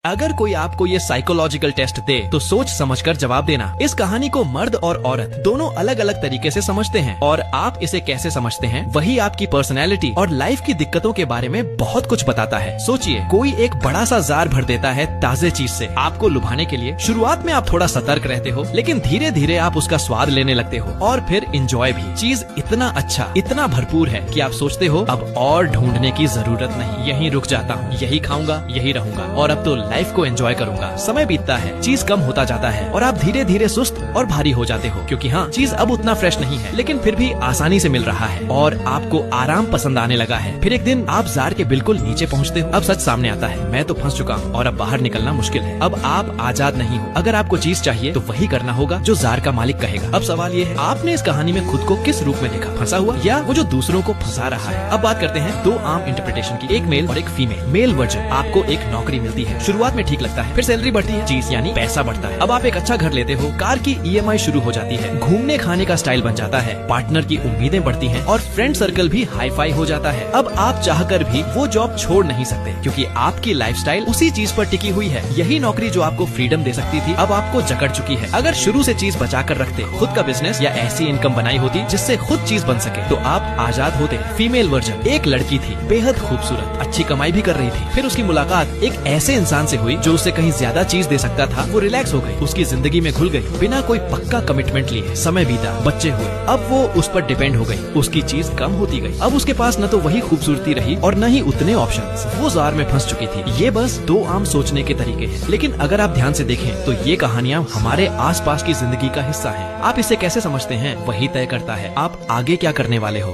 अगर कोई आपको ये साइकोलॉजिकल टेस्ट दे तो सोच समझकर जवाब देना। इस कहानी को मर्द और औरत दोनों अलग अलग तरीके से समझते हैं और आप इसे कैसे समझते हैं वही आपकी पर्सनैलिटी और लाइफ की दिक्कतों के बारे में बहुत कुछ बताता है। सोचिए, कोई एक बड़ा सा जार भर देता है ताजे चीज से आपको लुभाने के लिए। शुरुआत में आप थोड़ा सतर्क रहते हो, लेकिन धीरे धीरे आप उसका स्वाद लेने लगते हो और फिर इंजॉय भी। चीज इतना अच्छा, इतना भरपूर है कि आप सोचते हो अब और ढूंढने की जरूरत नहीं, यहीं रुक जाता हूँ, यही खाऊंगा, यही रहूंगा और अब तो लाइफ को एंजॉय करूंगा। समय बीतता है, चीज कम होता जाता है और आप धीरे धीरे सुस्त और भारी हो जाते हो, क्योंकि हाँ, चीज अब उतना फ्रेश नहीं है, लेकिन फिर भी आसानी से मिल रहा है और आपको आराम पसंद आने लगा है। फिर एक दिन आप जार के बिल्कुल नीचे पहुँचते हो। अब सच सामने आता है, मैं तो फंस चुका हूँ और अब बाहर निकलना मुश्किल है। अब आप आजाद नहीं हो। अगर आपको चीज चाहिए तो वही करना होगा जो जार का मालिक कहेगा। अब सवाल ये है, आपने इस कहानी में खुद को किस रूप में देखा, फंसा हुआ या वो जो दूसरों को फंसा रहा है। अब बात करते हैं दो आम इंटरप्रिटेशन की, एक मेल और एक फीमेल। मेल वर्जन, आपको एक नौकरी मिलती है, शुरुआत में ठीक लगता है, फिर सैलरी बढ़ती है, चीज यानी पैसा बढ़ता है। अब आप एक अच्छा घर लेते हो, कार की EMI शुरू हो जाती है, घूमने खाने का स्टाइल बन जाता है, पार्टनर की उम्मीदें बढ़ती हैं और फ्रेंड सर्कल भी हाई फाई हो जाता है। अब आप चाहकर भी वो जॉब छोड़ नहीं सकते, क्योंकि आपकी लाइफस्टाइल उसी चीज पर टिकी हुई है। यही नौकरी जो आपको फ्रीडम दे सकती थी अब आपको जकड़ चुकी है। अगर शुरू से चीज बचा कर रखते, खुद का बिजनेस या ऐसी इनकम बनाई होती जिससे खुद चीज बन सके, तो आप आजाद होते। फीमेल वर्जन, एक लड़की थी, बेहद खूबसूरत, अच्छी कमाई भी कर रही थी। फिर उसकी मुलाकात एक ऐसे इंसान से हुई जो उसे कहीं ज्यादा चीज दे सकता था। वो रिलैक्स हो गई, उसकी जिंदगी में घुल गई, बिना कोई पक्का कमिटमेंट लिए। समय बीता, बच्चे हुए, अब वो उस पर डिपेंड हो गई, उसकी चीज कम होती गई। अब उसके पास न तो वही खूबसूरती रही और न ही उतने ऑप्शंस। वो जार में फंस चुकी थी। ये बस दो आम सोचने के तरीके हैं, लेकिन अगर आप ध्यान से देखें तो ये कहानियाँ हमारे आसपास की जिंदगी का हिस्सा है। आप इसे कैसे समझते हैं वही तय करता है आप आगे क्या करने वाले हो।